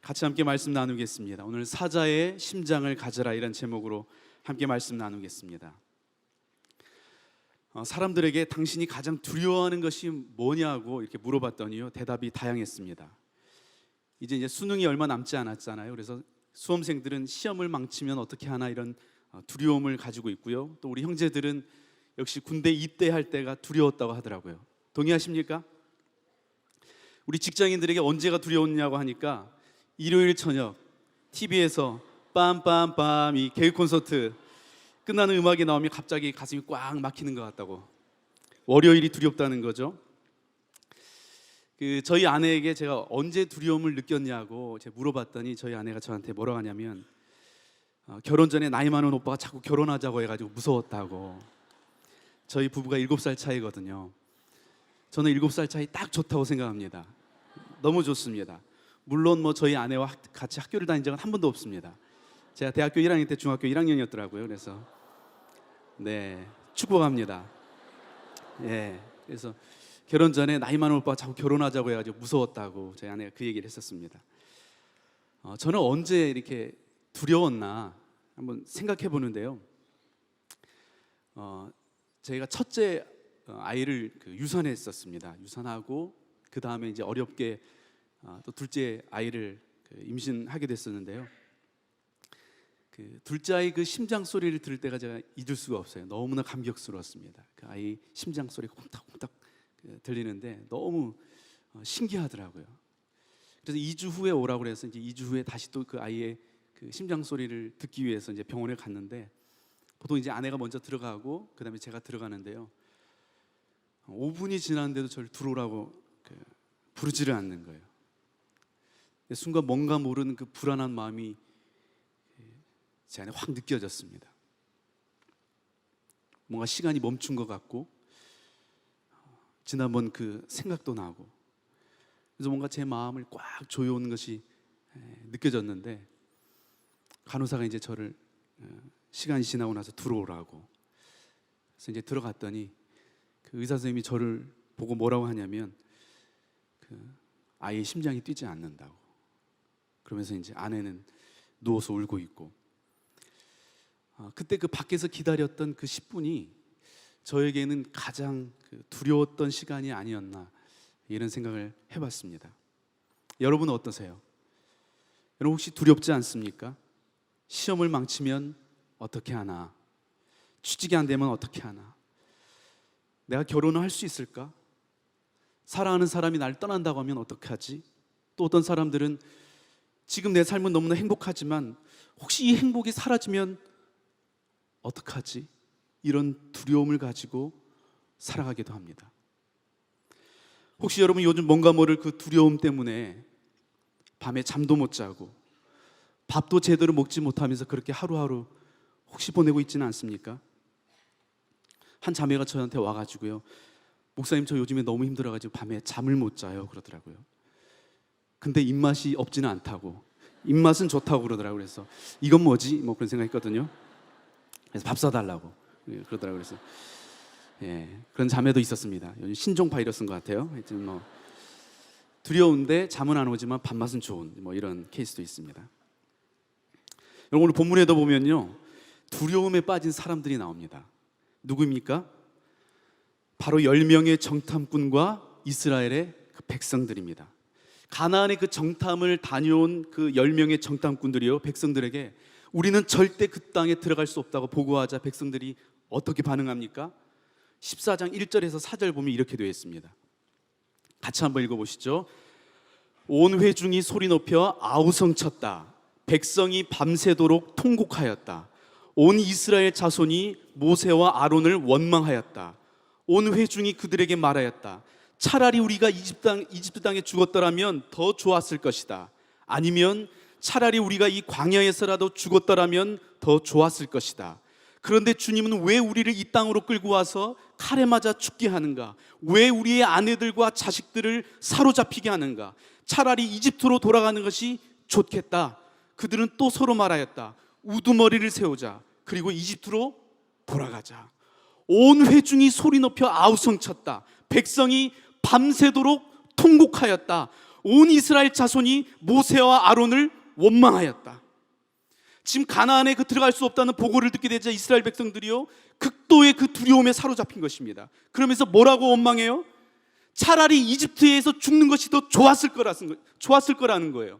같이 함께 말씀 나누겠습니다. 오늘 사자의 심장을 가져라 이런 제목으로 함께 말씀 나누겠습니다. 사람들에게 당신이 가장 두려워하는 것이 뭐냐고 이렇게 물어봤더니요, 대답이 다양했습니다. 이제 수능이 얼마 남지 않았잖아요. 그래서 수험생들은 시험을 망치면 어떻게 하나 이런 두려움을 가지고 있고요. 또 우리 형제들은 역시 군대 입대할 때가 두려웠다고 하더라고요. 동의하십니까? 우리 직장인들에게 언제가 두려웠냐고 하니까 일요일 저녁 TV에서 빰빰빰 이 개그 콘서트 끝나는 음악이 나오면 갑자기 가슴이 꽉 막히는 것 같다고, 월요일이 두렵다는 거죠. 저희 아내에게 제가 언제 두려움을 느꼈냐고 제가 물어봤더니 저희 아내가 저한테 뭐라고 하냐면 결혼 전에 나이 많은 오빠가 자꾸 결혼하자고 해가지고 무서웠다고. 저희 부부가 7살 차이거든요. 저는 7살 차이 딱 좋다고 생각합니다. 너무 좋습니다. 물론 저희 아내와 같이 학교를 다닌 적은 한 번도 없습니다. 제가 대학교 1학년 때 중학교 1학년이었더라고요. 그래서 축복합니다. 그래서 결혼 전에 나이 많은 오빠가 자꾸 결혼하자고 해가지고 무서웠다고 저희 아내가 그 얘기를 했었습니다. 저는 언제 이렇게 두려웠나 한번 생각해 보는데요. 저희가 첫째 아이를 유산했었습니다. 유산하고 그 다음에 이제 어렵게 또 둘째 아이를 임신하게 됐었는데요. 둘째 아이 심장 소리를 들을 때가 제가 잊을 수가 없어요. 너무나 감격스러웠습니다. 그 아이 심장 소리가 콩닥콩닥 들리는데 너무 신기하더라고요. 그래서 2주 후에 오라고 그래서 이제 2주 후에 다시 또 그 아이의 심장 소리를 듣기 위해서 이제 병원에 갔는데, 보통 이제 아내가 먼저 들어가고 그다음에 제가 들어가는데요. 5분이 지났는데도 저를 들어오라고 부르지를 않는 거예요. 순간 뭔가 모르는 그 불안한 마음이 제 안에 확 느껴졌습니다. 뭔가 시간이 멈춘 것 같고 지난번 그 생각도 나고, 그래서 뭔가 제 마음을 꽉 조여오는 것이 느껴졌는데, 간호사가 이제 저를 시간이 지나고 나서 들어오라고. 그래서 이제 들어갔더니 그 의사 선생님이 저를 보고 뭐라고 하냐면 아이의 심장이 뛰지 않는다고. 그러면서 이제 아내는 누워서 울고 있고, 그때 그 밖에서 기다렸던 그 10분이 저에게는 가장 두려웠던 시간이 아니었나, 이런 생각을 해봤습니다. 여러분은 어떠세요? 여러분 혹시 두렵지 않습니까? 시험을 망치면 어떻게 하나? 취직이 안 되면 어떻게 하나? 내가 결혼을 할 수 있을까? 사랑하는 사람이 날 떠난다고 하면 어떡하지? 또 어떤 사람들은 지금 내 삶은 너무나 행복하지만 혹시 이 행복이 사라지면 어떡하지? 이런 두려움을 가지고 살아가기도 합니다. 혹시 여러분 요즘 뭔가 모를 그 두려움 때문에 밤에 잠도 못 자고 밥도 제대로 먹지 못하면서 그렇게 하루하루 혹시 보내고 있지는 않습니까? 한 자매가 저한테 와가지고요, 목사님 저 요즘에 너무 힘들어가지고 밤에 잠을 못 자요 그러더라고요. 근데 입맛이 없지는 않다고, 입맛은 좋다고 그러더라고요. 그래서 이건 뭐지? 그런 생각했거든요. 그래서 밥 사달라고 그러더라고요. 그래서 그런 자매도 있었습니다. 요즘 신종 바이러스인 것 같아요. 하여튼 두려운데 잠은 안 오지만 밥맛은 좋은 이런 케이스도 있습니다. 여러분 오늘 본문에도 보면요, 두려움에 빠진 사람들이 나옵니다. 누구입니까? 바로 10명의 정탐꾼과 이스라엘의 그 백성들입니다. 가나안의 그 정탐을 다녀온 그 10명의 정탐꾼들이요, 백성들에게 우리는 절대 그 땅에 들어갈 수 없다고 보고하자 백성들이 어떻게 반응합니까? 14장 1절에서 4절 보면 이렇게 되어 있습니다. 같이 한번 읽어보시죠. 온 회중이 소리 높여 아우성쳤다. 백성이 밤새도록 통곡하였다. 온 이스라엘 자손이 모세와 아론을 원망하였다. 온 회중이 그들에게 말하였다. 차라리 우리가 이집트 땅에 죽었더라면 더 좋았을 것이다. 아니면 차라리 우리가 이 광야에서라도 죽었더라면 더 좋았을 것이다. 그런데 주님은 왜 우리를 이 땅으로 끌고 와서 칼에 맞아 죽게 하는가? 왜 우리의 아내들과 자식들을 사로잡히게 하는가? 차라리 이집트로 돌아가는 것이 좋겠다. 그들은 또 서로 말하였다. 우두머리를 세우자. 그리고 이집트로 돌아가자. 온 회중이 소리 높여 아우성쳤다. 백성이 밤새도록 통곡하였다. 온 이스라엘 자손이 모세와 아론을 원망하였다. 지금 가나안에 들어갈 수 없다는 보고를 듣게 되자 이스라엘 백성들이요 극도의 그 두려움에 사로잡힌 것입니다. 그러면서 뭐라고 원망해요? 차라리 이집트에서 죽는 것이 더 좋았을 거라는 거예요.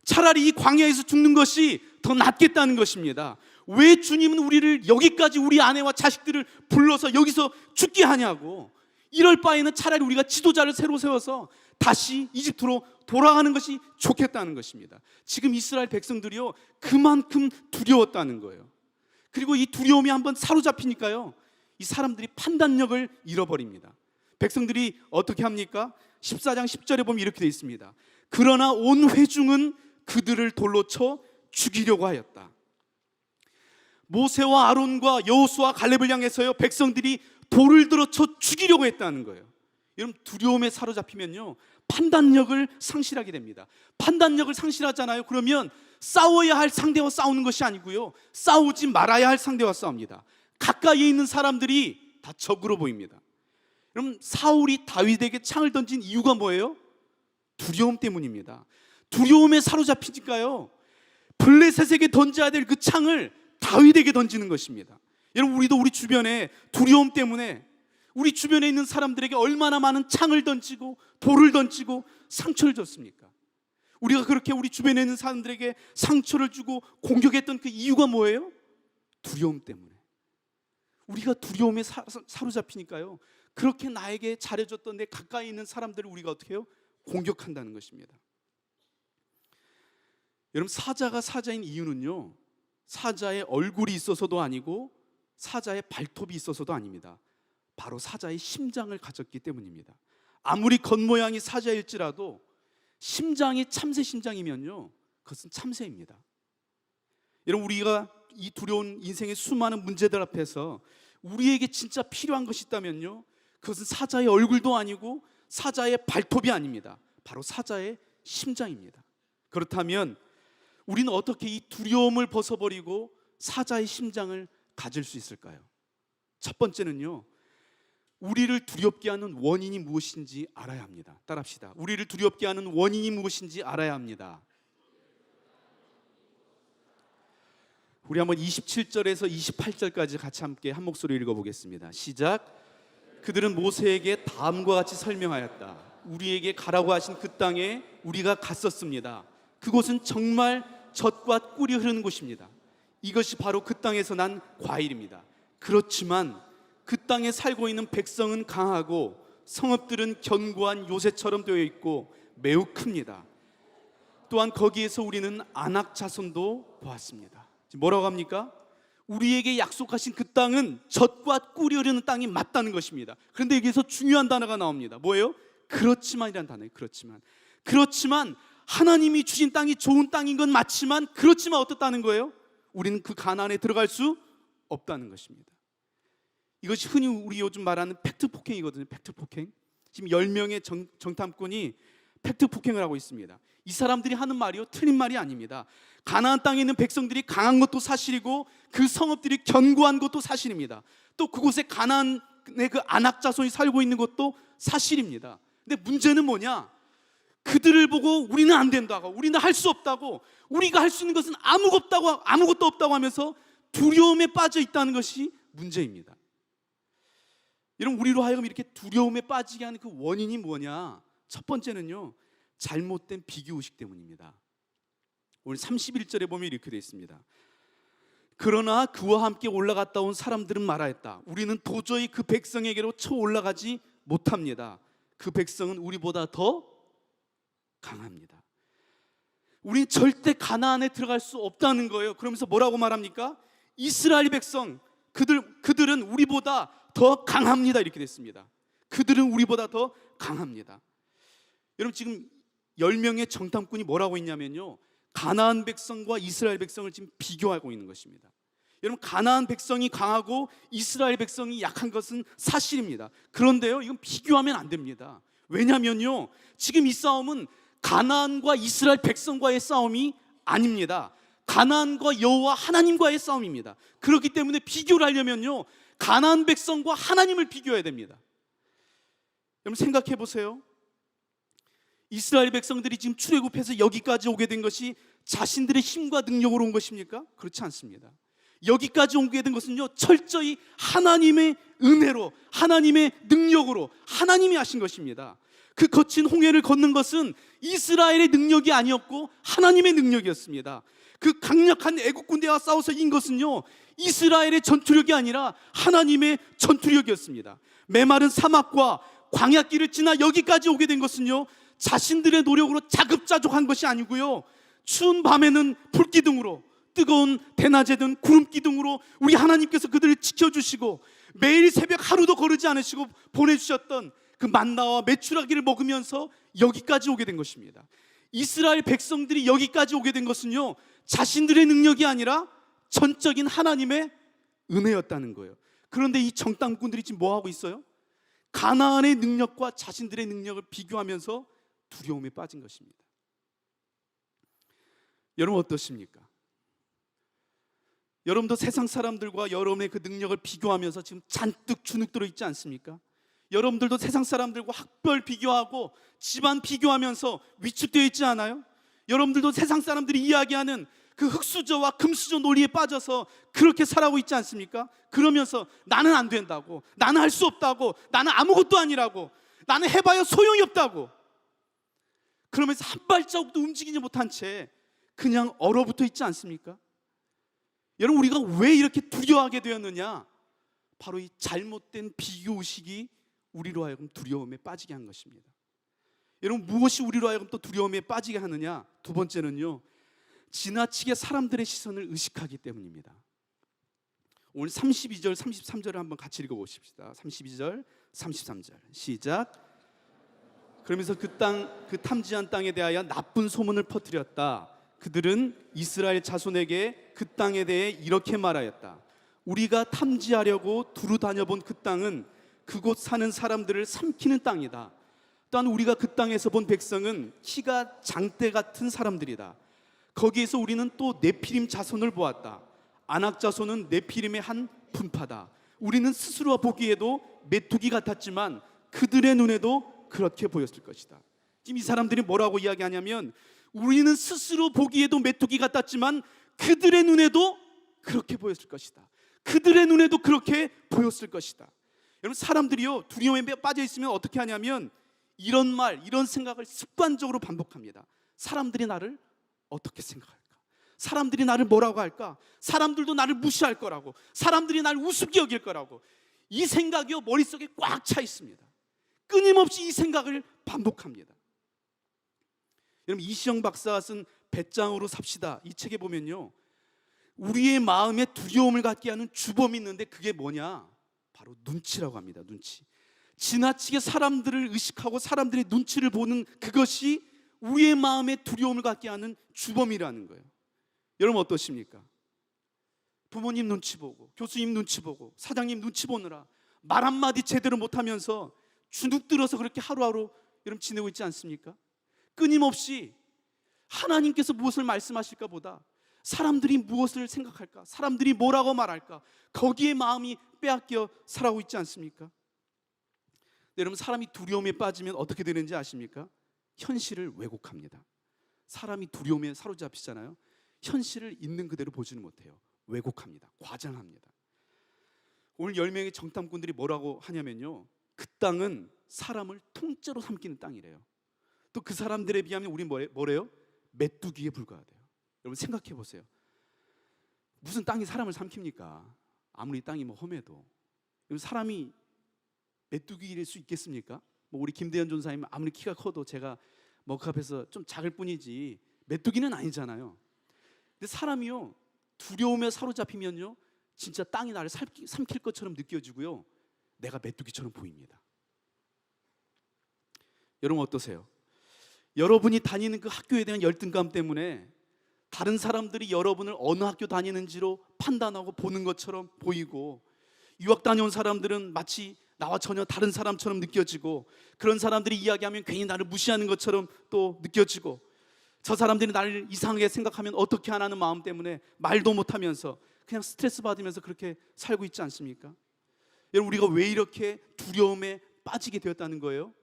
차라리 이 광야에서 죽는 것이 더 낫겠다는 것입니다. 왜 주님은 우리를 여기까지 우리 아내와 자식들을 불러서 여기서 죽게 하냐고. 이럴 바에는 차라리 우리가 지도자를 새로 세워서 다시 이집트로 돌아가는 것이 좋겠다는 것입니다. 지금 이스라엘 백성들이요 그만큼 두려웠다는 거예요. 그리고 이 두려움이 한번 사로잡히니까요 이 사람들이 판단력을 잃어버립니다. 백성들이 어떻게 합니까? 14장 10절에 보면 이렇게 되어 있습니다. 그러나 온 회중은 그들을 돌로 쳐 죽이려고 하였다. 모세와 아론과 여호수아 갈렙을 향해서요 백성들이 돌을 들어 쳐 죽이려고 했다는 거예요. 여러분 두려움에 사로잡히면요 판단력을 상실하게 됩니다. 판단력을 상실하잖아요. 그러면 싸워야 할 상대와 싸우는 것이 아니고요 싸우지 말아야 할 상대와 싸웁니다. 가까이에 있는 사람들이 다 적으로 보입니다. 여러분 사울이 다윗에게 창을 던진 이유가 뭐예요? 두려움 때문입니다. 두려움에 사로잡히니까요 블레셋에게 던져야 될 그 창을 다윗에게 던지는 것입니다. 여러분 우리도 우리 주변에 두려움 때문에 우리 주변에 있는 사람들에게 얼마나 많은 창을 던지고 돌을 던지고 상처를 줬습니까? 우리가 그렇게 우리 주변에 있는 사람들에게 상처를 주고 공격했던 그 이유가 뭐예요? 두려움 때문에. 우리가 두려움에 사로잡히니까요 그렇게 나에게 잘해줬던 내 가까이 있는 사람들을 우리가 어떻게 해요? 공격한다는 것입니다. 여러분 사자가 사자인 이유는요 사자의 얼굴이 있어서도 아니고 사자의 발톱이 있어서도 아닙니다. 바로 사자의 심장을 가졌기 때문입니다. 아무리 겉모양이 사자일지라도 심장이 참새 심장이면요 그것은 참새입니다. 여러분 우리가 이 두려운 인생의 수많은 문제들 앞에서 우리에게 진짜 필요한 것이 있다면요 그것은 사자의 얼굴도 아니고 사자의 발톱이 아닙니다. 바로 사자의 심장입니다. 그렇다면 우리는 어떻게 이 두려움을 벗어버리고 사자의 심장을 가질 수 있을까요? 첫 번째는요 우리를 두렵게 하는 원인이 무엇인지 알아야 합니다. 따라합시다. 우리를 두렵게 하는 원인이 무엇인지 알아야 합니다. 우리 한번 27절에서 28절까지 같이 함께 한 목소리 읽어보겠습니다. 시작. 그들은 모세에게 다음과 같이 설명하였다. 우리에게 가라고 하신 그 땅에 우리가 갔었습니다. 그곳은 정말 젖과 꿀이 흐르는 곳입니다. 이것이 바로 그 땅에서 난 과일입니다. 그렇지만 그 땅에 살고 있는 백성은 강하고 성읍들은 견고한 요새처럼 되어 있고 매우 큽니다. 또한 거기에서 우리는 아낙 자손도 보았습니다. 뭐라고 합니까? 우리에게 약속하신 그 땅은 젖과 꿀이 흐르는 땅이 맞다는 것입니다. 그런데 여기서 중요한 단어가 나옵니다. 뭐예요? 그렇지만이라는 단어예요. 그렇지만 하나님이 주신 땅이 좋은 땅인 건 맞지만 그렇지만 어떻다는 거예요? 우리는 그 가나안에 들어갈 수 없다는 것입니다. 이것이 흔히 우리 요즘 말하는 팩트 폭행이거든요. 팩트 폭행. 지금 10명의 정탐꾼이 팩트 폭행을 하고 있습니다. 이 사람들이 하는 말이요 틀린 말이 아닙니다. 가나안 땅에 있는 백성들이 강한 것도 사실이고 그 성읍들이 견고한 것도 사실입니다. 또 그곳에 가나안의 그 아낙 자손이 살고 있는 것도 사실입니다. 근데 문제는 뭐냐? 그들을 보고 우리는 안 된다고, 우리는 할 수 없다고, 우리가 할 수 있는 것은 아무것도 없다고 하면서 두려움에 빠져 있다는 것이 문제입니다. 여러분 우리로 하여금 이렇게 두려움에 빠지게 하는 그 원인이 뭐냐? 첫 번째는요 잘못된 비교의식 때문입니다. 오늘 31절에 보면 이렇게 되어 있습니다. 그러나 그와 함께 올라갔다 온 사람들은 말하였다. 우리는 도저히 그 백성에게로 쳐 올라가지 못합니다. 그 백성은 우리보다 더 강합니다. 우리는 절대 가나안에 들어갈 수 없다는 거예요. 그러면서 뭐라고 말합니까? 이스라엘 백성 그들은 우리보다 더 강합니다. 이렇게 됐습니다. 그들은 우리보다 더 강합니다. 여러분 지금 10명의 정탐꾼이 뭐라고 했냐면요 가나안 백성과 이스라엘 백성을 지금 비교하고 있는 것입니다. 여러분 가나안 백성이 강하고 이스라엘 백성이 약한 것은 사실입니다. 그런데요 이건 비교하면 안 됩니다. 왜냐면요 지금 이 싸움은 가나안과 이스라엘 백성과의 싸움이 아닙니다. 가나안과 여호와 하나님과의 싸움입니다. 그렇기 때문에 비교를 하려면요 가나안 백성과 하나님을 비교해야 됩니다. 여러분 생각해 보세요. 이스라엘 백성들이 지금 출애굽해서 여기까지 오게 된 것이 자신들의 힘과 능력으로 온 것입니까? 그렇지 않습니다. 여기까지 오게 된 것은요, 철저히 하나님의 은혜로, 하나님의 능력으로 하나님이 하신 것입니다. 그 거친 홍해를 걷는 것은 이스라엘의 능력이 아니었고 하나님의 능력이었습니다. 그 강력한 애국 군대와 싸워서 이긴 것은요, 이스라엘의 전투력이 아니라 하나님의 전투력이었습니다. 메마른 사막과 광야길을 지나 여기까지 오게 된 것은요, 자신들의 노력으로 자급자족한 것이 아니고요, 추운 밤에는 불기둥으로, 뜨거운 대낮에는 구름기둥으로 우리 하나님께서 그들을 지켜주시고 매일 새벽 하루도 거르지 않으시고 보내주셨던 그 만나와 메추라기를 먹으면서 여기까지 오게 된 것입니다. 이스라엘 백성들이 여기까지 오게 된 것은요, 자신들의 능력이 아니라 전적인 하나님의 은혜였다는 거예요. 그런데 이 정탐꾼들이 지금 뭐 하고 있어요? 가나안의 능력과 자신들의 능력을 비교하면서 두려움에 빠진 것입니다. 여러분 어떠십니까? 여러분도 세상 사람들과 여러분의 그 능력을 비교하면서 지금 잔뜩 주눅들어 있지 않습니까? 여러분들도 세상 사람들과 학벌 비교하고 집안 비교하면서 위축되어 있지 않아요? 여러분들도 세상 사람들이 이야기하는 그 흙수저와 금수저 논리에 빠져서 그렇게 살아오고 있지 않습니까? 그러면서 나는 안 된다고, 나는 할 수 없다고, 나는 아무것도 아니라고, 나는 해봐야 소용이 없다고, 그러면서 한 발자국도 움직이지 못한 채 그냥 얼어붙어 있지 않습니까? 여러분, 우리가 왜 이렇게 두려워하게 되었느냐? 바로 이 잘못된 비교의식이 우리로 하여금 두려움에 빠지게 한 것입니다. 여러분, 무엇이 우리로 하여금 또 두려움에 빠지게 하느냐? 두 번째는요, 지나치게 사람들의 시선을 의식하기 때문입니다. 오늘 32절, 33절을 한번 같이 읽어보십시다. 32절, 33절 시작. 그러면서 그 탐지한 땅에 대하여 나쁜 소문을 퍼뜨렸다. 그들은 이스라엘 자손에게 그 땅에 대해 이렇게 말하였다. 우리가 탐지하려고 두루 다녀본 그 땅은 그곳 사는 사람들을 삼키는 땅이다. 또한 우리가 그 땅에서 본 백성은 키가 장대 같은 사람들이다. 거기에서 우리는 또 네피림 자손을 보았다. 아낙 자손은 네피림의 한 분파다. 우리는 스스로 보기에도 메뚜기 같았지만 그들의 눈에도 그렇게 보였을 것이다. 지금 이 사람들이 뭐라고 이야기하냐면, 우리는 스스로 보기에도 메뚜기 같았지만 그들의 눈에도 그렇게 보였을 것이다. 그들의 눈에도 그렇게 보였을 것이다. 여러분, 사람들이요, 두려움에 빠져 있으면 어떻게 하냐면 이런 말, 이런 생각을 습관적으로 반복합니다. 사람들이 나를 어떻게 생각할까? 사람들이 나를 뭐라고 할까? 사람들도 나를 무시할 거라고, 사람들이 나를 우습게 여길 거라고, 이 생각이요, 머릿속에 꽉 차 있습니다. 끊임없이 이 생각을 반복합니다. 여러분, 이시영 박사가 쓴 배짱으로 삽시다, 이 책에 보면요, 우리의 마음에 두려움을 갖게 하는 주범이 있는데 그게 뭐냐? 바로 눈치라고 합니다. 눈치. 지나치게 사람들을 의식하고 사람들의 눈치를 보는 그것이 우리의 마음에 두려움을 갖게 하는 주범이라는 거예요. 여러분 어떠십니까? 부모님 눈치 보고, 교수님 눈치 보고, 사장님 눈치 보느라 말 한마디 제대로 못하면서 주눅들어서 그렇게 하루하루 여러분 지내고 있지 않습니까? 끊임없이 하나님께서 무엇을 말씀하실까 보다 사람들이 무엇을 생각할까, 사람들이 뭐라고 말할까, 거기에 마음이 빼앗겨 살아오고 있지 않습니까? 여러분, 사람이 두려움에 빠지면 어떻게 되는지 아십니까? 현실을 왜곡합니다. 사람이 두려움에 사로잡히잖아요. 현실을 있는 그대로 보지는 못해요. 왜곡합니다. 과장합니다. 오늘 10명의 정탐꾼들이 뭐라고 하냐면요, 그 땅은 사람을 통째로 삼키는 땅이래요. 또 그 사람들에 비하면 우리 뭐래요? 메뚜기에 불과하대요. 여러분 생각해 보세요. 무슨 땅이 사람을 삼킵니까? 아무리 땅이 뭐 험해도. 사람이 메뚜기일 수 있겠습니까? 뭐 우리 김대현 전사님 아무리 키가 커도 제가 뭐 그 앞에서 좀 작을 뿐이지 메뚜기는 아니잖아요. 근데 사람이요, 두려움에 사로잡히면요, 진짜 땅이 나를 삼킬 것처럼 느껴지고요, 내가 메뚜기처럼 보입니다. 여러분 어떠세요? 여러분이 다니는 그 학교에 대한 열등감 때문에 다른 사람들이 여러분을 어느 학교 다니는지로 판단하고 보는 것처럼 보이고, 유학 다녀온 사람들은 마치 나와 전혀 다른 사람처럼 느껴지고, 그런 사람들이 이야기하면 괜히 나를 무시하는 것처럼 또 느껴지고, 저 사람들이 나를 이상하게 생각하면 어떻게 하나는 마음 때문에 말도 못하면서 그냥 스트레스 받으면서 그렇게 살고 있지 않습니까? 여러분, 우리가 왜 이렇게 두려움에 빠지게 되었다는 거예요?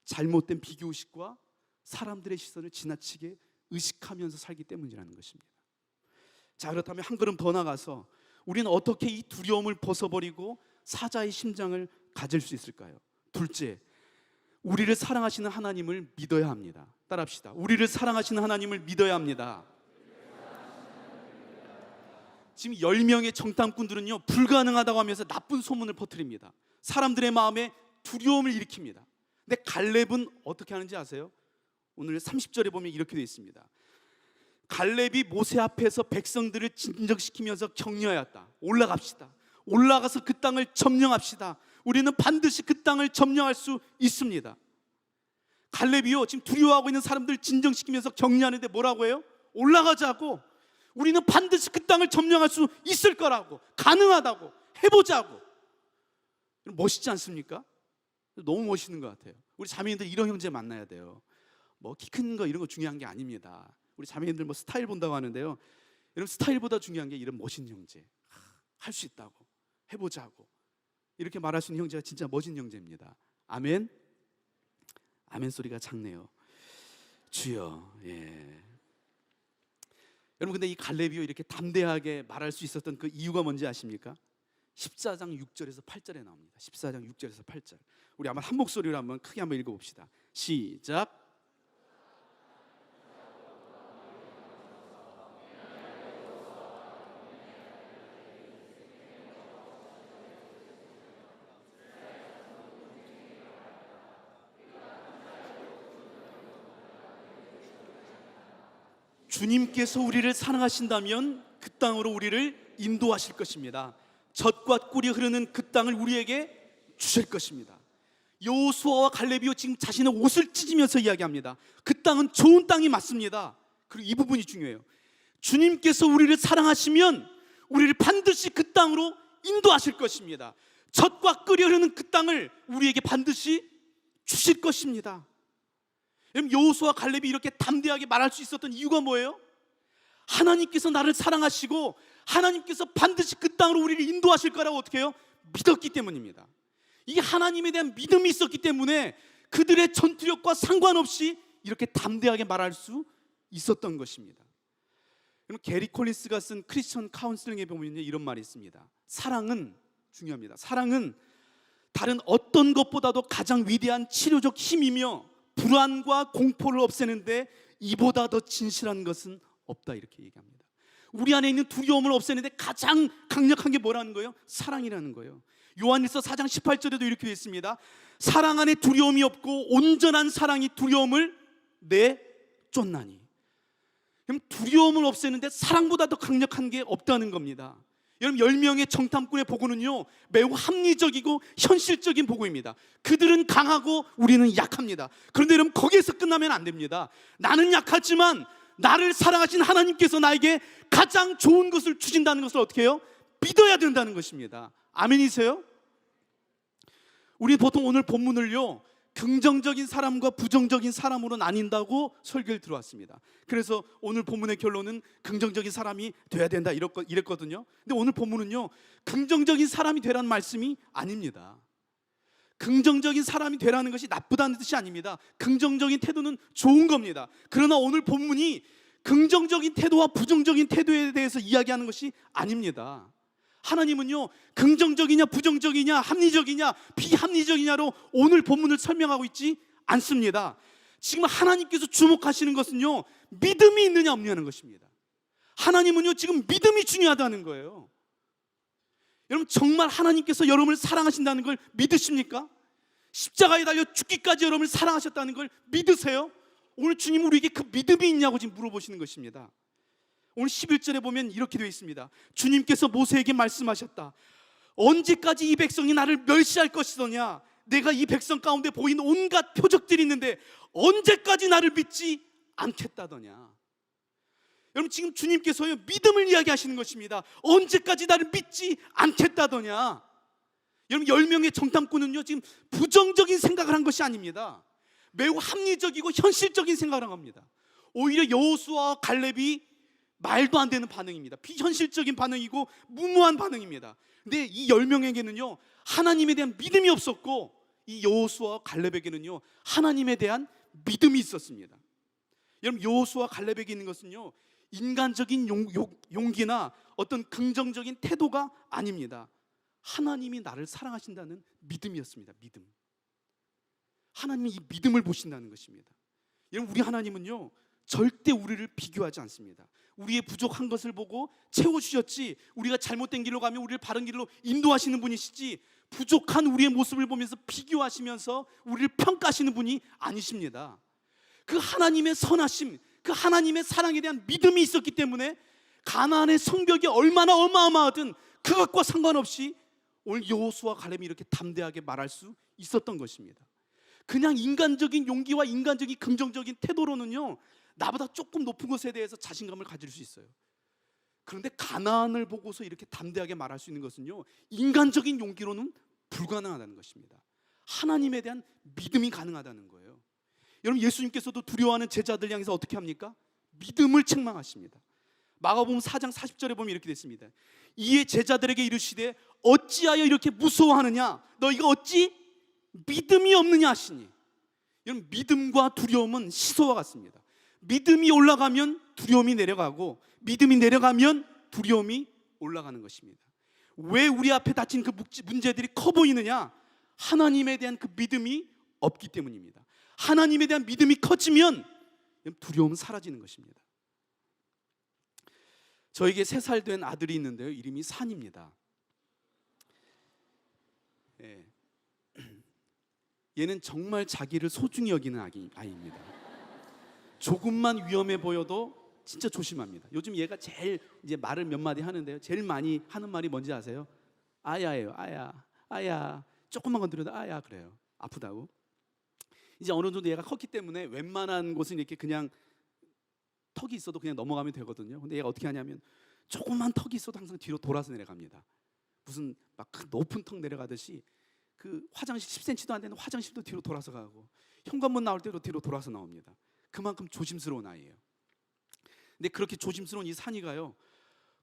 잘못된 비교의식과 사람들의 시선을 지나치게 의식하면서 살기 때문이라는 것입니다. 자, 그렇다면 한 걸음 더 나가서 우리는 어떻게 이 두려움을 벗어버리고 사자의 심장을 가질 수 있을까요? 둘째, 우리를 사랑하시는 하나님을 믿어야 합니다. 따라합시다. 우리를 사랑하시는 하나님을 믿어야 합니다. 지금 10명의 정탐꾼들은요, 불가능하다고 하면서 나쁜 소문을 퍼뜨립니다. 사람들의 마음에 두려움을 일으킵니다. 근데 갈렙은 어떻게 하는지 아세요? 오늘 30절에 보면 이렇게 되어 있습니다. 갈렙이 모세 앞에서 백성들을 진정시키면서 격려하였다. 올라갑시다. 올라가서 그 땅을 점령합시다. 우리는 반드시 그 땅을 점령할 수 있습니다. 갈렙이요, 지금 두려워하고 있는 사람들 진정시키면서 격려하는데 뭐라고 해요? 올라가자고. 우리는 반드시 그 땅을 점령할 수 있을 거라고, 가능하다고, 해보자고. 멋있지 않습니까? 너무 멋있는 것 같아요. 우리 자매님들 이런 형제 만나야 돼요. 뭐 키 큰 거 이런 거 중요한 게 아닙니다. 우리 자매님들 뭐 스타일 본다고 하는데요, 여러분 스타일보다 중요한 게 이런 멋있는 형제. 할 수 있다고, 해보자고, 이렇게 말할 수 있는 형제가 진짜 멋진 형제입니다. 아멘. 아멘 소리가 작네요. 주여. 예. 여러분, 근데 이 갈렙이요, 이렇게 담대하게 말할 수 있었던 그 이유가 뭔지 아십니까? 14장 6절에서 8절에 나옵니다. 14장 6절에서 8절. 우리 한번 한 목소리로 한번 크게 한번 읽어봅시다. 시작. 주님께서 우리를 사랑하신다면 그 땅으로 우리를 인도하실 것입니다. 젖과 꿀이 흐르는 그 땅을 우리에게 주실 것입니다. 여호수아와 갈렙이 지금 자신의 옷을 찢으면서 이야기합니다. 그 땅은 좋은 땅이 맞습니다. 그리고 이 부분이 중요해요. 주님께서 우리를 사랑하시면 우리를 반드시 그 땅으로 인도하실 것입니다. 젖과 꿀이 흐르는 그 땅을 우리에게 반드시 주실 것입니다. 여호수아 갈렙이 이렇게 담대하게 말할 수 있었던 이유가 뭐예요? 하나님께서 나를 사랑하시고 하나님께서 반드시 그 땅으로 우리를 인도하실 거라고 어떻게 해요? 믿었기 때문입니다. 이게 하나님에 대한 믿음이 있었기 때문에 그들의 전투력과 상관없이 이렇게 담대하게 말할 수 있었던 것입니다. 여러분, 게리 콜린스가 쓴 크리스천 카운슬링에 보면 이런 말이 있습니다. 사랑은 중요합니다. 사랑은 다른 어떤 것보다도 가장 위대한 치료적 힘이며 불안과 공포를 없애는데 이보다 더 진실한 것은 없다, 이렇게 얘기합니다. 우리 안에 있는 두려움을 없애는데 가장 강력한 게 뭐라는 거예요? 사랑이라는 거예요. 요한일서 4장 18절에도 이렇게 되어 있습니다. 사랑 안에 두려움이 없고 온전한 사랑이 두려움을 내쫓나니. 그럼 두려움을 없애는데 사랑보다 더 강력한 게 없다는 겁니다. 여러분, 10명의 정탐꾼의 보고는요, 매우 합리적이고 현실적인 보고입니다. 그들은 강하고 우리는 약합니다. 그런데 여러분, 거기에서 끝나면 안 됩니다. 나는 약하지만 나를 사랑하신 하나님께서 나에게 가장 좋은 것을 주신다는 것을 어떻게 해요? 믿어야 된다는 것입니다. 아멘이세요? 우리 보통 오늘 본문을요, 긍정적인 사람과 부정적인 사람으로 나뉜다고 설교를 들어왔습니다. 그래서 오늘 본문의 결론은 긍정적인 사람이 돼야 된다 이랬거든요. 근데 오늘 본문은요, 긍정적인 사람이 되라는 말씀이 아닙니다. 긍정적인 사람이 되라는 것이 나쁘다는 뜻이 아닙니다. 긍정적인 태도는 좋은 겁니다. 그러나 오늘 본문이 긍정적인 태도와 부정적인 태도에 대해서 이야기하는 것이 아닙니다. 하나님은요, 긍정적이냐 부정적이냐 합리적이냐 비합리적이냐로 오늘 본문을 설명하고 있지 않습니다. 지금 하나님께서 주목하시는 것은요, 믿음이 있느냐 없느냐는 것입니다. 하나님은요, 지금 믿음이 중요하다는 거예요. 여러분, 정말 하나님께서 여러분을 사랑하신다는 걸 믿으십니까? 십자가에 달려 죽기까지 여러분을 사랑하셨다는 걸 믿으세요? 오늘 주님 우리에게 그 믿음이 있냐고 지금 물어보시는 것입니다. 오늘 11절에 보면 이렇게 되어 있습니다. 주님께서 모세에게 말씀하셨다. 언제까지 이 백성이 나를 멸시할 것이더냐? 내가 이 백성 가운데 보인 온갖 표적들이 있는데 언제까지 나를 믿지 않겠다더냐? 여러분, 지금 주님께서요, 믿음을 이야기하시는 것입니다. 언제까지 나를 믿지 않겠다더냐? 여러분, 10명의 정탐꾼은요, 지금 부정적인 생각을 한 것이 아닙니다. 매우 합리적이고 현실적인 생각을 한 겁니다. 오히려 여호수아와 갈렙이 말도 안 되는 반응입니다. 비현실적인 반응이고 무모한 반응입니다. 근데 이 10명에게는요, 하나님에 대한 믿음이 없었고 이 여호수아와 갈렙에게는요 하나님에 대한 믿음이 있었습니다. 여러분, 여호수아와 갈렙에게 있는 것은요 인간적인 용기나 어떤 긍정적인 태도가 아닙니다. 하나님이 나를 사랑하신다는 믿음이었습니다. 믿음. 하나님이 이 믿음을 보신다는 것입니다. 여러분, 우리 하나님은요 절대 우리를 비교하지 않습니다. 우리의 부족한 것을 보고 채워주셨지, 우리가 잘못된 길로 가면 우리를 바른 길로 인도하시는 분이시지, 부족한 우리의 모습을 보면서 비교하시면서 우리를 평가하시는 분이 아니십니다. 그 하나님의 선하심, 그 하나님의 사랑에 대한 믿음이 있었기 때문에 가나안의 성벽이 얼마나 어마어마하든 그것과 상관없이 오늘 여호수아 갈렙이 이렇게 담대하게 말할 수 있었던 것입니다. 그냥 인간적인 용기와 인간적인 긍정적인 태도로는요 나보다 조금 높은 것에 대해서 자신감을 가질 수 있어요. 그런데 가나안을 보고서 이렇게 담대하게 말할 수 있는 것은요 인간적인 용기로는 불가능하다는 것입니다. 하나님에 대한 믿음이 가능하다는 거예요. 여러분, 예수님께서도 두려워하는 제자들 향해서 어떻게 합니까? 믿음을 책망하십니다. 마가복음 4장 40절에 보면 이렇게 됐습니다. 이에 제자들에게 이르시되 어찌하여 이렇게 무서워하느냐, 너희가 어찌 믿음이 없느냐 하시니. 여러분, 믿음과 두려움은 시소와 같습니다. 믿음이 올라가면 두려움이 내려가고, 믿음이 내려가면 두려움이 올라가는 것입니다. 왜 우리 앞에 닥친 그 문제들이 커 보이느냐? 하나님에 대한 그 믿음이 없기 때문입니다. 하나님에 대한 믿음이 커지면 두려움은 사라지는 것입니다. 저에게 3살 된 아들이 있는데요, 이름이 산입니다. 얘는 정말 자기를 소중히 여기는 아이입니다. 조금만 위험해 보여도 진짜 조심합니다. 요즘 얘가 제일 이제 말을 몇 마디 하는데요, 제일 많이 하는 말이 뭔지 아세요? 아야예요. 아야. 조금만 건드려도 아야 그래요. 아프다고. 이제 어느 정도 얘가 컸기 때문에 웬만한 곳은 이렇게 그냥 턱이 있어도 그냥 넘어가면 되거든요. 근데 얘가 어떻게 하냐면 조금만 턱이 있어도 항상 뒤로 돌아서 내려갑니다. 무슨 막 높은 턱 내려가듯이 그 화장실 10cm도 안 되는 화장실도 뒤로 돌아서 가고, 현관문 나올 때도 뒤로 돌아서 나옵니다. 그만큼 조심스러운 아이예요. 근데 그렇게 조심스러운 이 산이가요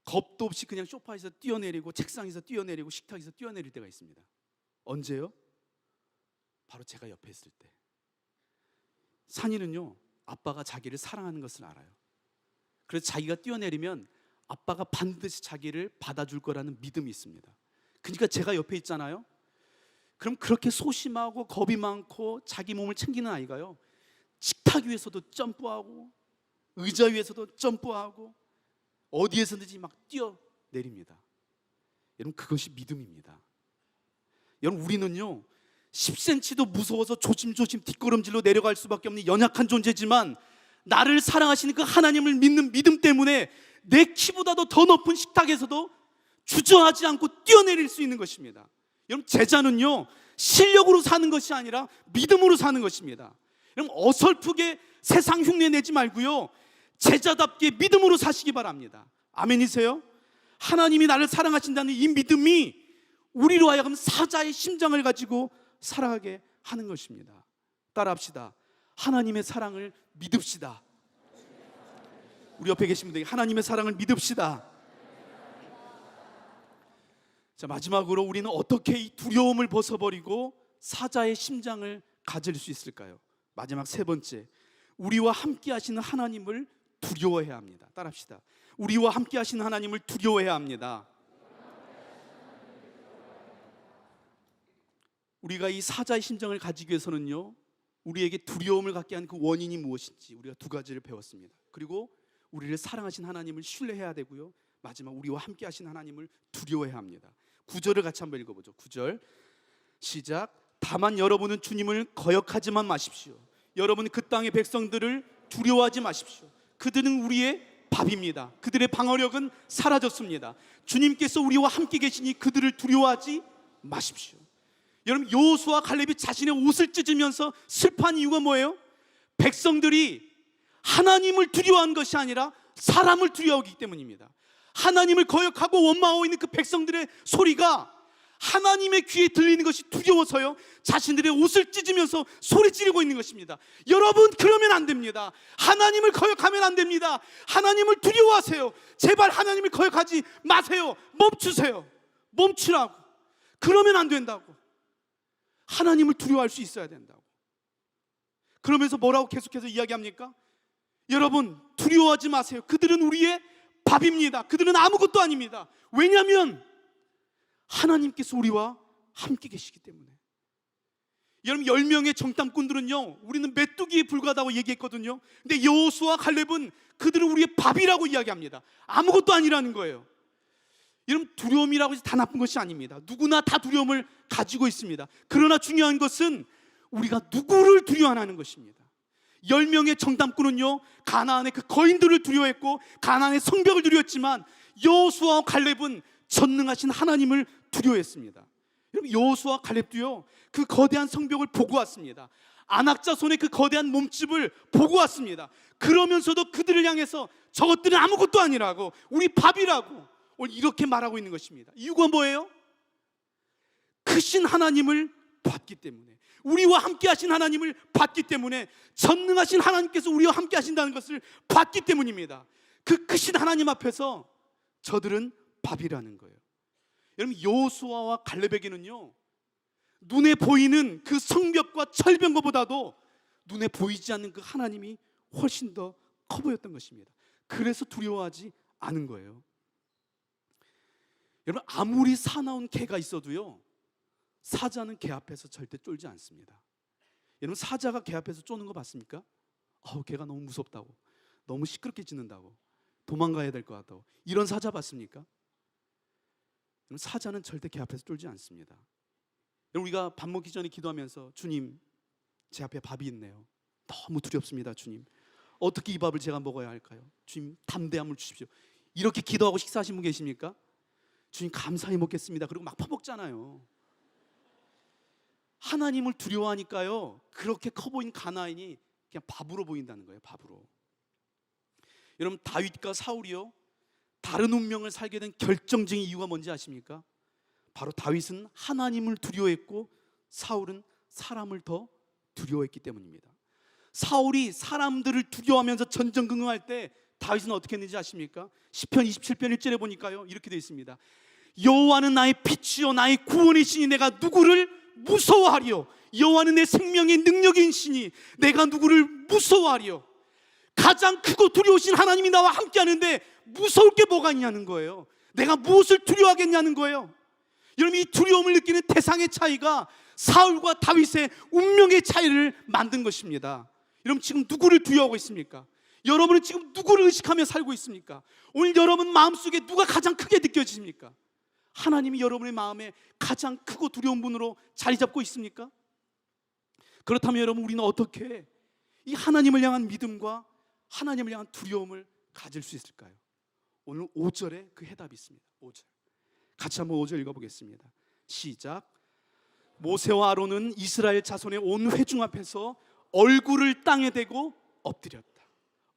겁도 없이 그냥 소파에서 뛰어내리고 책상에서 뛰어내리고 식탁에서 뛰어내릴 때가 있습니다. 언제요? 바로 제가 옆에 있을 때. 산이는요 아빠가 자기를 사랑하는 것을 알아요. 그래서 자기가 뛰어내리면 아빠가 반드시 자기를 받아줄 거라는 믿음이 있습니다. 그러니까 제가 옆에 있잖아요. 그럼 그렇게 소심하고 겁이 많고 자기 몸을 챙기는 아이가요 식탁 위에서도 점프하고 의자 위에서도 점프하고 어디에서든지 막 뛰어내립니다. 여러분, 그것이 믿음입니다. 여러분, 우리는요 10cm도 무서워서 조심조심 뒷걸음질로 내려갈 수밖에 없는 연약한 존재지만, 나를 사랑하시는 그 하나님을 믿는 믿음 때문에 내 키보다도 더 높은 식탁에서도 주저하지 않고 뛰어내릴 수 있는 것입니다. 여러분, 제자는요 실력으로 사는 것이 아니라 믿음으로 사는 것입니다. 여러분, 어설프게 세상 흉내 내지 말고요 제자답게 믿음으로 사시기 바랍니다. 아멘이세요? 하나님이 나를 사랑하신다는 이 믿음이 우리로 하여금 사자의 심장을 가지고 살아가게 하는 것입니다. 따라합시다. 하나님의 사랑을 믿읍시다. 우리 옆에 계신 분들에게 하나님의 사랑을 믿읍시다. 자, 마지막으로 우리는 어떻게 이 두려움을 벗어버리고 사자의 심장을 가질 수 있을까요? 마지막 3번째, 우리와 함께 하시는 하나님을 두려워해야 합니다. 따라합시다. 우리와 함께 하시는 하나님을 두려워해야 합니다. 우리가 이 사자의 심장을 가지기 위해서는요 우리에게 두려움을 갖게 한 그 원인이 무엇인지 우리가 2가지를 배웠습니다. 그리고 우리를 사랑하신 하나님을 신뢰해야 되고요, 마지막 우리와 함께 하신 하나님을 두려워해야 합니다. 9절을 같이 한번 읽어보죠. 9절 시작. 다만 여러분은 주님을 거역하지만 마십시오. 여러분 그 땅의 백성들을 두려워하지 마십시오. 그들은 우리의 밥입니다. 그들의 방어력은 사라졌습니다. 주님께서 우리와 함께 계시니 그들을 두려워하지 마십시오. 여러분, 여호수아 갈렙이 자신의 옷을 찢으면서 슬퍼한 이유가 뭐예요? 백성들이 하나님을 두려워한 것이 아니라 사람을 두려워하기 때문입니다. 하나님을 거역하고 원망하고 있는 그 백성들의 소리가 하나님의 귀에 들리는 것이 두려워서요 자신들의 옷을 찢으면서 소리 지르고 있는 것입니다. 여러분, 그러면 안 됩니다. 하나님을 거역하면 안 됩니다. 하나님을 두려워하세요. 제발 하나님을 거역하지 마세요. 멈추세요. 멈추라고. 그러면 안 된다고. 하나님을 두려워할 수 있어야 된다고. 그러면서 뭐라고 계속해서 이야기합니까? 여러분, 두려워하지 마세요. 그들은 우리의 밥입니다. 그들은 아무것도 아닙니다. 왜냐하면 하나님께서 우리와 함께 계시기 때문에. 여러분, 10명의 정탐꾼들은요, 우리는 메뚜기에 불과하다고 얘기했거든요. 근데 여호수아와 갈렙은 그들은 우리의 밥이라고 이야기합니다. 아무것도 아니라는 거예요. 여러분, 두려움이라고 해서 다 나쁜 것이 아닙니다. 누구나 다 두려움을 가지고 있습니다. 그러나 중요한 것은 우리가 누구를 두려워하는 것입니다. 10명의 정탐꾼은요, 가나안의 그 거인들을 두려워했고 가나안의 성벽을 두려웠지만 여호수아와 갈렙은 전능하신 하나님을 두려워했습니다. 여러분, 여호수아와 갈렙도요, 그 거대한 성벽을 보고 왔습니다. 안악자 손의 그 거대한 몸집을 보고 왔습니다. 그러면서도 그들을 향해서 저것들은 아무것도 아니라고, 우리 밥이라고 오늘 이렇게 말하고 있는 것입니다. 이유가 뭐예요? 크신 하나님을 봤기 때문에, 우리와 함께 하신 하나님을 봤기 때문에, 전능하신 하나님께서 우리와 함께 하신다는 것을 봤기 때문입니다. 그 크신 하나님 앞에서 저들은 밥이라는 거예요. 여러분, 여호수아와 갈렙에게는요, 눈에 보이는 그 성벽과 철병거보다도 눈에 보이지 않는 그 하나님이 훨씬 더 커 보였던 것입니다. 그래서 두려워하지 않은 거예요. 여러분, 아무리 사나운 개가 있어도요, 사자는 개 앞에서 절대 쫄지 않습니다. 여러분, 사자가 개 앞에서 쫓는 거 봤습니까? 개가 너무 무섭다고, 너무 시끄럽게 짖는다고, 도망가야 될 것 같다고, 이런 사자 봤습니까? 여러분, 사자는 절대 개 앞에서 쫄지 않습니다. 여러분, 우리가 밥 먹기 전에 기도하면서, 주님, 제 앞에 밥이 있네요. 너무 두렵습니다. 주님, 어떻게 이 밥을 제가 먹어야 할까요? 주님, 담대함을 주십시오. 이렇게 기도하고 식사하신 분 계십니까? 주님, 감사히 먹겠습니다. 그리고 막 퍼먹잖아요. 하나님을 두려워하니까요, 그렇게 커 보인 가나안이 그냥 밥으로 보인다는 거예요. 밥으로. 여러분, 다윗과 사울이요, 다른 운명을 살게 된 결정적인 이유가 뭔지 아십니까? 바로 다윗은 하나님을 두려워했고 사울은 사람을 더 두려워했기 때문입니다. 사울이 사람들을 두려워하면서 전전긍긍할 때 다윗은 어떻게 했는지 아십니까? 시편 27편 1절에 보니까요, 이렇게 되어 있습니다. 여호와는 나의 빛이요 나의 구원이시니 내가 누구를 무서워하리요. 여호와는 내 생명의 능력인 시니 내가 누구를 무서워하리요. 가장 크고 두려우신 하나님이 나와 함께 하는데 무서울 게 뭐가 있냐는 거예요. 내가 무엇을 두려워하겠냐는 거예요. 여러분, 이 두려움을 느끼는 대상의 차이가 사울과 다윗의 운명의 차이를 만든 것입니다. 여러분, 지금 누구를 두려워하고 있습니까? 여러분은 지금 누구를 의식하며 살고 있습니까? 오늘 여러분 마음속에 누가 가장 크게 느껴지십니까? 하나님이 여러분의 마음에 가장 크고 두려운 분으로 자리 잡고 있습니까? 그렇다면 여러분, 우리는 어떻게 이 하나님을 향한 믿음과 하나님을 향한 두려움을 가질 수 있을까요? 오늘 5절에 그 해답이 있습니다. 5절 같이 한번 5절 읽어보겠습니다. 시작. 모세와 아론은 이스라엘 자손의 온 회중 앞에서 얼굴을 땅에 대고 엎드렸다.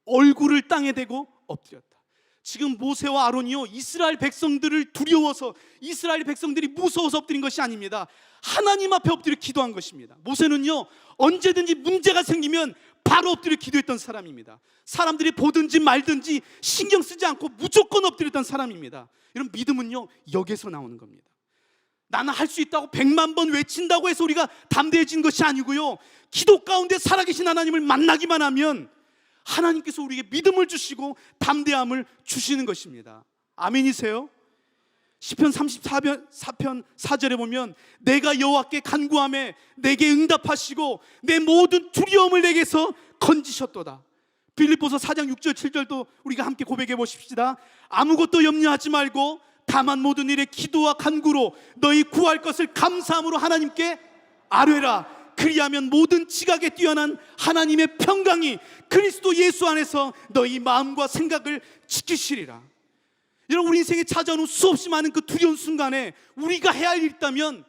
얼굴을 땅에 대고 엎드렸다. 지금 모세와 아론이요, 이스라엘 백성들을 두려워서, 이스라엘 백성들이 무서워서 엎드린 것이 아닙니다. 하나님 앞에 엎드려 기도한 것입니다. 모세는요, 언제든지 문제가 생기면 바로 엎드려 기도했던 사람입니다. 사람들이 보든지 말든지 신경 쓰지 않고 무조건 엎드렸던 사람입니다. 이런 믿음은요, 여기서 나오는 겁니다. 나는 할 수 있다고 100만 번 외친다고 해서 우리가 담대해진 것이 아니고요, 기도 가운데 살아계신 하나님을 만나기만 하면 하나님께서 우리에게 믿음을 주시고 담대함을 주시는 것입니다. 아멘이세요? 시편 34편 4절에 보면 내가 여호와께 간구하매 내게 응답하시고 내 모든 두려움을 내게서 건지셨도다. 빌립보서 4장 6절 7절도 우리가 함께 고백해 보십시다. 아무것도 염려하지 말고 다만 모든 일에 기도와 간구로 너희 구할 것을 감사함으로 하나님께 아뢰라. 그리하면 모든 지각에 뛰어난 하나님의 평강이 그리스도 예수 안에서 너희 마음과 생각을 지키시리라. 여러분, 우리 인생에 찾아오는 수없이 많은 그 두려운 순간에 우리가 해야 할 일이 있다면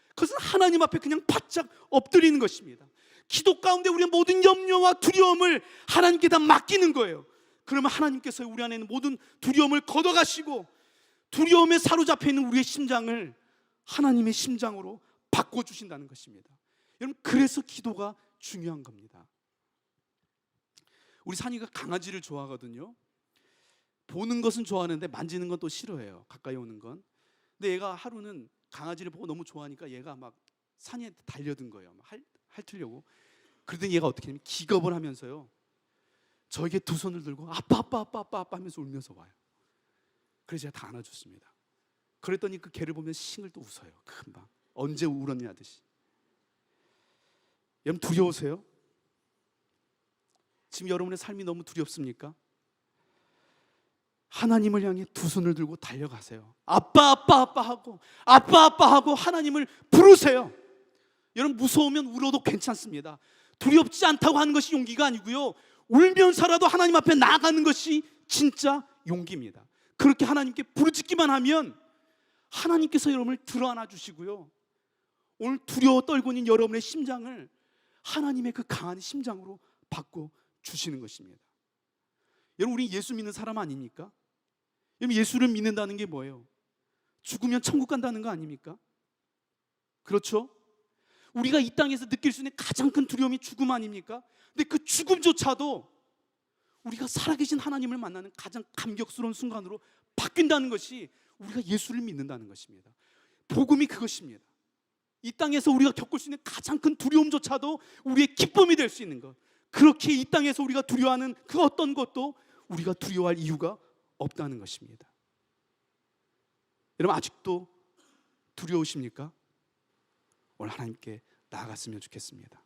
그것은 하나님 앞에 그냥 바짝 엎드리는 것입니다. 기도 가운데 우리의 모든 염려와 두려움을 하나님께 다 맡기는 거예요. 그러면 하나님께서 우리 안에 있는 모든 두려움을 걷어가시고 두려움에 사로잡혀 있는 우리의 심장을 하나님의 심장으로 바꿔주신다는 것입니다. 여러분, 그래서 기도가 중요한 겁니다. 우리 산이가 강아지를 좋아하거든요. 보는 것은 좋아하는데 만지는 건 또 싫어해요. 가까이 오는 건. 근데 얘가 하루는 강아지를 보고 너무 좋아하니까 얘가 막 산에 달려든 거예요. 핥으려고. 그러더니 얘가 어떻게 하냐면 기겁을 하면서요, 저에게 두 손을 들고 아빠 아빠 아빠 아빠 아빠 하면서 울면서 와요. 그래서 제가 다 안아줬습니다. 그랬더니 그 개를 보면 싱을 또 웃어요. 금방 언제 울었냐 하듯이. 여러분 두려우세요? 지금 여러분의 삶이 너무 두렵습니까? 하나님을 향해 두 손을 들고 달려가세요. 아빠 아빠 아빠 하고 아빠 아빠 하고 하나님을 부르세요. 여러분 무서우면 울어도 괜찮습니다. 두렵지 않다고 하는 것이 용기가 아니고요, 울면서라도 하나님 앞에 나아가는 것이 진짜 용기입니다. 그렇게 하나님께 부르짖기만 하면 하나님께서 여러분을 들어안아 주시고요, 오늘 두려워 떨고 있는 여러분의 심장을 하나님의 그 강한 심장으로 바꿔 주시는 것입니다. 여러분 우리 예수 믿는 사람 아닙니까? 여러분 예수를 믿는다는 게 뭐예요? 죽으면 천국 간다는 거 아닙니까? 그렇죠? 우리가 이 땅에서 느낄 수 있는 가장 큰 두려움이 죽음 아닙니까? 근데 그 죽음조차도 우리가 살아계신 하나님을 만나는 가장 감격스러운 순간으로 바뀐다는 것이 우리가 예수를 믿는다는 것입니다. 복음이 그것입니다. 이 땅에서 우리가 겪을 수 있는 가장 큰 두려움조차도 우리의 기쁨이 될 수 있는 것, 그렇게 이 땅에서 우리가 두려워하는 그 어떤 것도 우리가 두려워할 이유가 없다는 것입니다. 여러분 아직도 두려우십니까? 오늘 하나님께 나아갔으면 좋겠습니다.